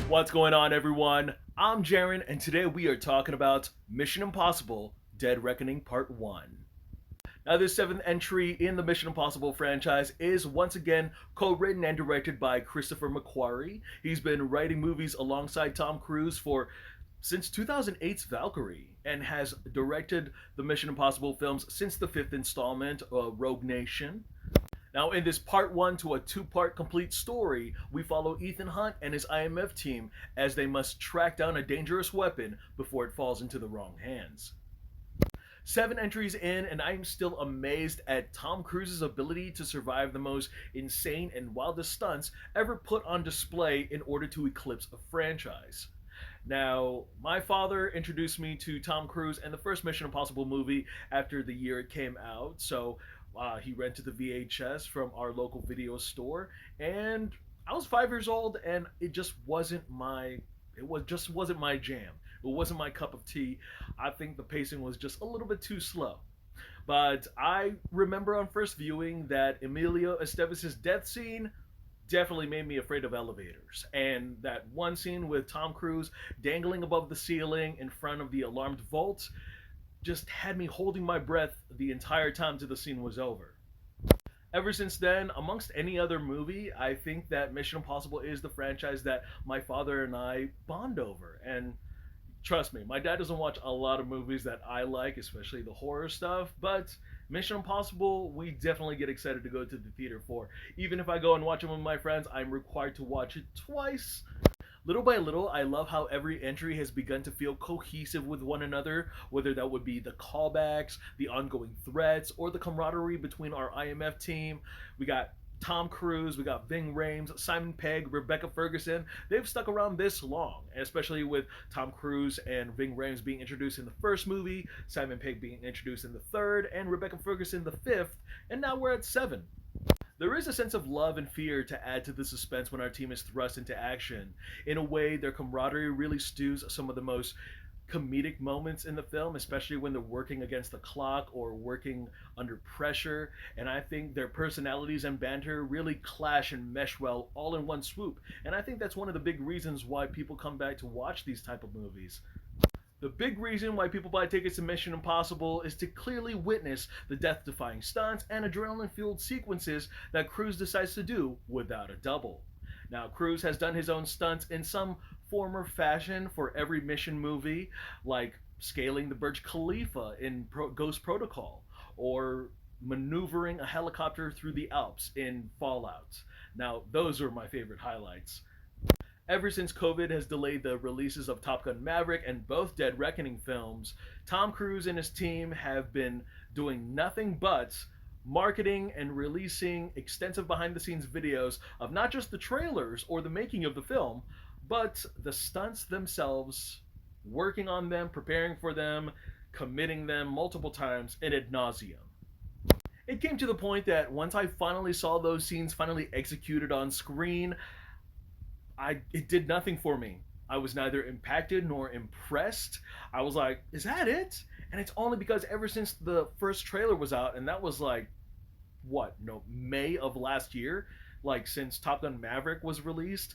What's going on, everyone? I'm Jaren, and today we are talking about Mission Impossible Dead Reckoning Part 1. Now, this seventh entry in the Mission Impossible franchise is once again co-written and directed by Christopher McQuarrie. He's been writing movies alongside Tom Cruise for since 2008's Valkyrie and has directed the Mission Impossible films since the fifth installment, Rogue Nation. Now, in this part one to a two-part complete story, we follow Ethan Hunt and his IMF team as they must track down a dangerous weapon before it falls into the wrong hands. 7 entries in, and I'm still amazed at Tom Cruise's ability to survive the most insane and wildest stunts ever put on display in order to eclipse a franchise. Now, my father introduced me to Tom Cruise and the first Mission Impossible movie after the year it came out, so he rented the VHS from our local video store, and I was 5 years old, and it just wasn't my jam. It wasn't my cup of tea. I think the pacing was just a little bit too slow. But I remember on first viewing that Emilio Estevez's death scene definitely made me afraid of elevators. And that one scene with Tom Cruise dangling above the ceiling in front of the alarmed vault just had me holding my breath the entire time till the scene was over. Ever since then, amongst any other movie, I think that Mission Impossible is the franchise that my father and I bond over. And trust me, my dad doesn't watch a lot of movies that I like, especially the horror stuff, but Mission Impossible, we definitely get excited to go to the theater for. Even if I go and watch it with my friends, I'm required to watch it twice. Little by little, I love how every entry has begun to feel cohesive with one another, whether that would be the callbacks, the ongoing threats, or the camaraderie between our IMF team. We got Tom Cruise, we got Ving Rhames, Simon Pegg, Rebecca Ferguson. They've stuck around this long, especially with Tom Cruise and Ving Rhames being introduced in the first movie, Simon Pegg being introduced in the third, and Rebecca Ferguson the fifth, and now we're at 7. There is a sense of love and fear to add to the suspense when our team is thrust into action. In a way, their camaraderie really stews some of the most comedic moments in the film, especially when they're working against the clock or working under pressure. And I think their personalities and banter really clash and mesh well all in one swoop. And I think that's one of the big reasons why people come back to watch these type of movies. The big reason why people buy tickets to Mission Impossible is to clearly witness the death-defying stunts and adrenaline-fueled sequences that Cruise decides to do without a double. Now, Cruise has done his own stunts in some form or fashion for every mission movie, like scaling the Burj Khalifa in Ghost Protocol, or maneuvering a helicopter through the Alps in Fallout. Now, those are my favorite highlights. Ever since COVID has delayed the releases of Top Gun Maverick and both Dead Reckoning films, Tom Cruise and his team have been doing nothing but marketing and releasing extensive behind the scenes videos of not just the trailers or the making of the film, but the stunts themselves, working on them, preparing for them, committing them multiple times and ad nauseum. It came to the point that once I finally saw those scenes finally executed on screen, it did nothing for me. I was neither impacted nor impressed. I was like, is that it? And it's only because ever since the first trailer was out, and that was like, May of last year, like since Top Gun Maverick was released,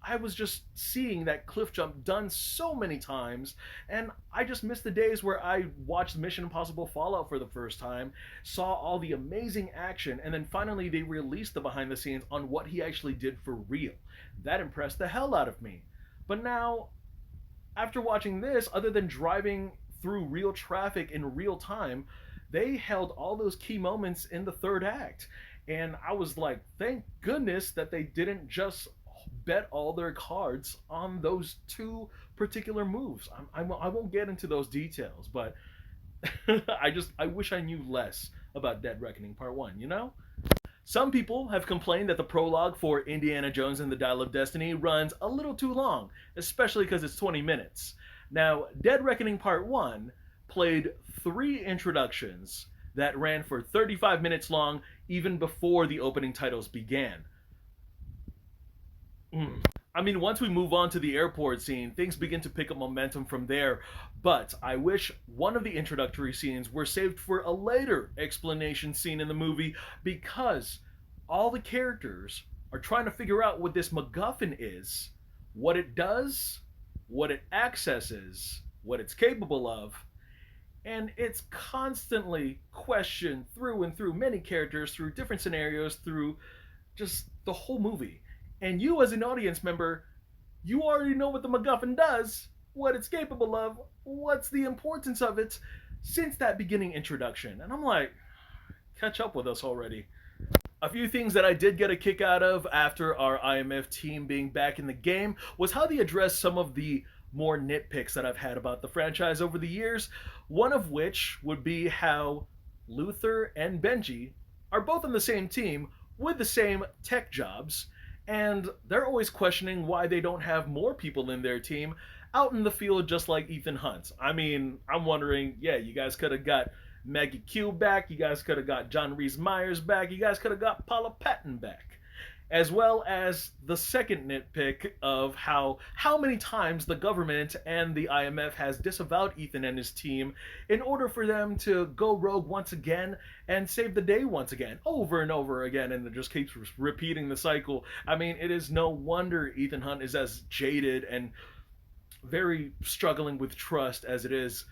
I was just seeing that cliff jump done so many times, and I just missed the days where I watched Mission Impossible Fallout for the first time, saw all the amazing action, and then finally they released the behind the scenes on what he actually did for real. That impressed the hell out of me. But now, after watching this, other than driving through real traffic in real time, they held all those key moments in the third act. And I was like, thank goodness that they didn't just bet all their cards on those 2 particular moves. I won't get into those details, but I wish I knew less about Dead Reckoning Part 1, you know? Some people have complained that the prologue for Indiana Jones and the Dial of Destiny runs a little too long, especially because it's 20 minutes. Now, Dead Reckoning Part 1 played 3 introductions that ran for 35 minutes long even before the opening titles began. I mean, once we move on to the airport scene, things begin to pick up momentum from there, but I wish one of the introductory scenes were saved for a later explanation scene in the movie, because all the characters are trying to figure out what this MacGuffin is what it does, what it accesses, what it's capable of, and it's constantly questioned through and through many characters, through different scenarios, through just the whole movie. And you, as an audience member, you already know what the MacGuffin does, what it's capable of, what's the importance of it since that beginning introduction. And I'm like, catch up with us already. A few things that I did get a kick out of after our IMF team being back in the game was how they addressed some of the more nitpicks that I've had about the franchise over the years. One of which would be how Luther and Benji are both on the same team with the same tech jobs, and they're always questioning why they don't have more people in their team out in the field just like Ethan Hunt. I mean, I'm wondering, yeah, you guys could have got Maggie Q back, you guys could have got John Rhys Meyers back, you guys could have got Paula Patton back. As well as the second nitpick of how many times the government and the IMF has disavowed Ethan and his team in order for them to go rogue once again and save the day once again, over and over again, and it just keeps repeating the cycle. I mean, it is no wonder Ethan Hunt is as jaded and very struggling with trust as it is.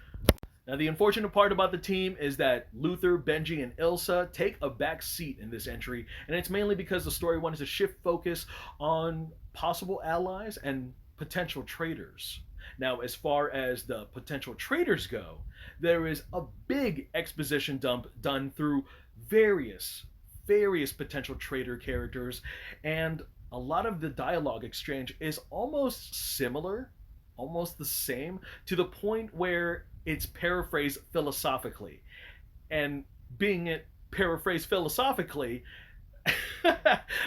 Now, the unfortunate part about the team is that Luther, Benji, and Ilsa take a back seat in this entry, and it's mainly because the story wanted to shift focus on possible allies and potential traitors. Now, as far as the potential traitors go, there is a big exposition dump done through various potential traitor characters, and a lot of the dialogue exchange is almost similar, almost the same, to the point where it's paraphrased philosophically. And being it paraphrased philosophically,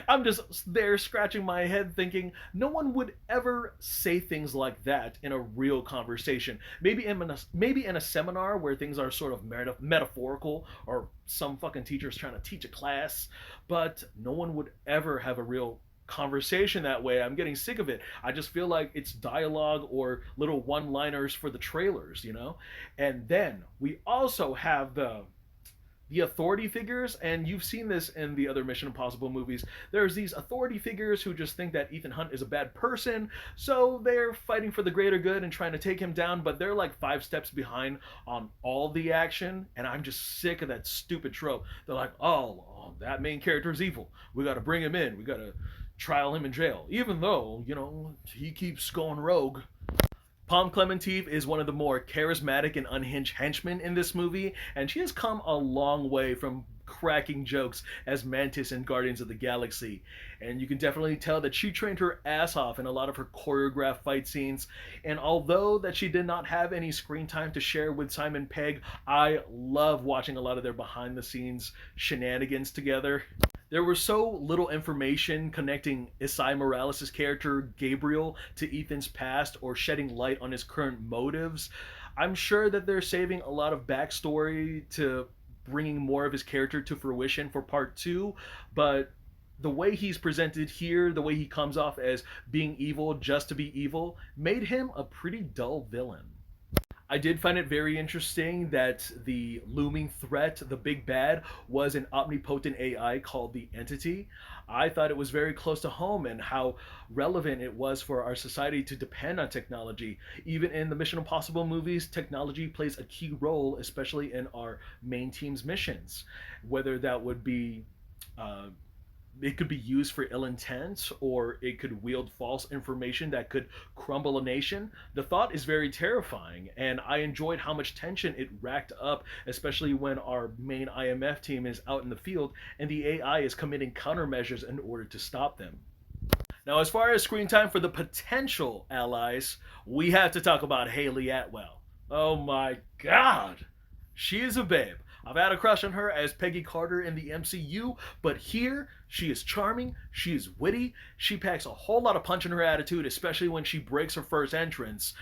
I'm just there scratching my head thinking no one would ever say things like that in a real conversation. Maybe in a seminar where things are sort of metaphorical, or some fucking teacher's trying to teach a class, but no one would ever have a real conversation that way. I'm getting sick of it. I just feel like it's dialogue or little one-liners for the trailers, you know? And then we also have the authority figures, and you've seen this in the other Mission Impossible movies. There's these authority figures who just think that Ethan Hunt is a bad person, so they're fighting for the greater good and trying to take him down, but they're like 5 steps behind on all the action, and I'm just sick of that stupid trope. They're like, oh, that main character is evil. We gotta bring him in. We gotta trial him in jail, even though, you know, he keeps going rogue. Palm Clementine is one of the more charismatic and unhinged henchmen in this movie, and she has come a long way from cracking jokes as Mantis in Guardians of the Galaxy. And you can definitely tell that she trained her ass off in a lot of her choreographed fight scenes. And although that she did not have any screen time to share with Simon Pegg, I love watching a lot of their behind the scenes shenanigans together. There was so little information connecting Isai Morales' character Gabriel to Ethan's past or shedding light on his current motives. I'm sure that they're saving a lot of backstory to bringing more of his character to fruition for part 2, but the way he's presented here, the way he comes off as being evil just to be evil, made him a pretty dull villain. I did find it very interesting that the looming threat, the big bad, was an omnipotent AI called the Entity. I thought it was very close to home and how relevant it was for our society to depend on technology. Even in the Mission Impossible movies, technology plays a key role, especially in our main team's missions. Whether that would be it could be used for ill intent, or it could wield false information that could crumble a nation. The thought is very terrifying, and I enjoyed how much tension it racked up, especially when our main IMF team is out in the field and the AI is committing countermeasures in order to stop them. Now, as far as screen time for the potential allies, we have to talk about Haley Atwell. Oh my god! She is a babe. I've had a crush on her as Peggy Carter in the MCU, but here, she is charming, she is witty, she packs a whole lot of punch in her attitude, especially when she breaks her first entrance.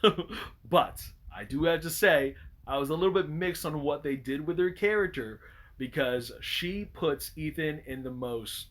But, I do have to say, I was a little bit mixed on what they did with her character, because she puts Ethan in the most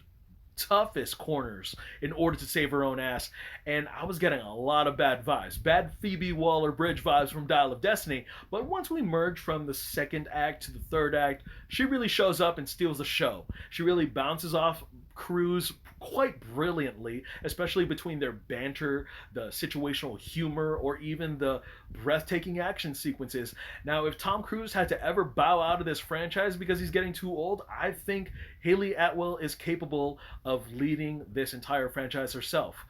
toughest corners in order to save her own ass, and I was getting a lot of bad vibes, bad Phoebe Waller-Bridge vibes from Dial of Destiny. But once we merge from the second act to the third act, she really shows up and steals the show. She really bounces off Cruise quite brilliantly, especially between their banter, the situational humor, or even the breathtaking action sequences. Now, if Tom Cruise had to ever bow out of this franchise because he's getting too old, I think Haley Atwell is capable of leading this entire franchise herself.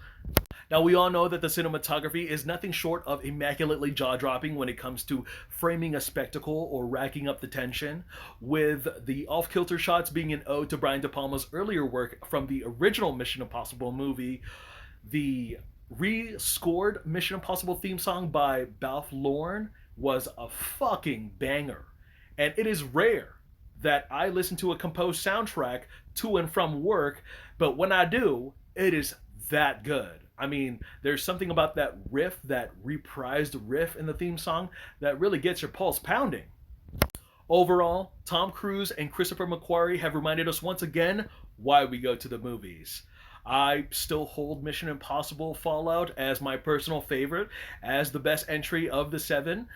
Now, we all know that the cinematography is nothing short of immaculately jaw dropping when it comes to framing a spectacle or racking up the tension, with the off kilter shots being an ode to Brian De Palma's earlier work from the original Mission Impossible movie. The re-scored Mission Impossible theme song by Balf Lorne was a fucking banger. And it is rare that I listen to a composed soundtrack to and from work, but when I do, it is that good. I mean, there's something about that riff, that reprised riff in the theme song, that really gets your pulse pounding. Overall, Tom Cruise and Christopher McQuarrie have reminded us once again why we go to the movies. I still hold Mission Impossible Fallout as my personal favorite, as the best entry of the seven.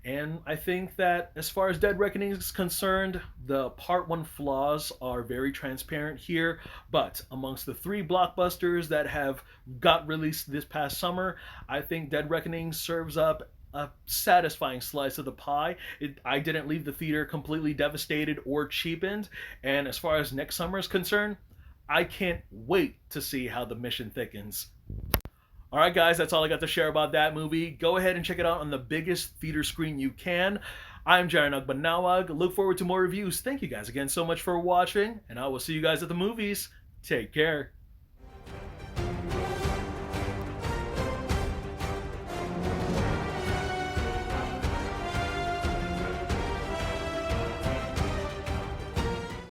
And I think that as far as Dead Reckoning is concerned, the Part 1 flaws are very transparent here. But amongst the three blockbusters that have got released this past summer, I think Dead Reckoning serves up a satisfying slice of the pie. I didn't leave the theater completely devastated or cheapened. And as far as next summer is concerned, I can't wait to see how the mission thickens. Alright guys, that's all I got to share about that movie. Go ahead and check it out on the biggest theater screen you can. I'm Jaren Ugbanawag. Look forward to more reviews. Thank you guys again so much for watching, and I will see you guys at the movies. Take care.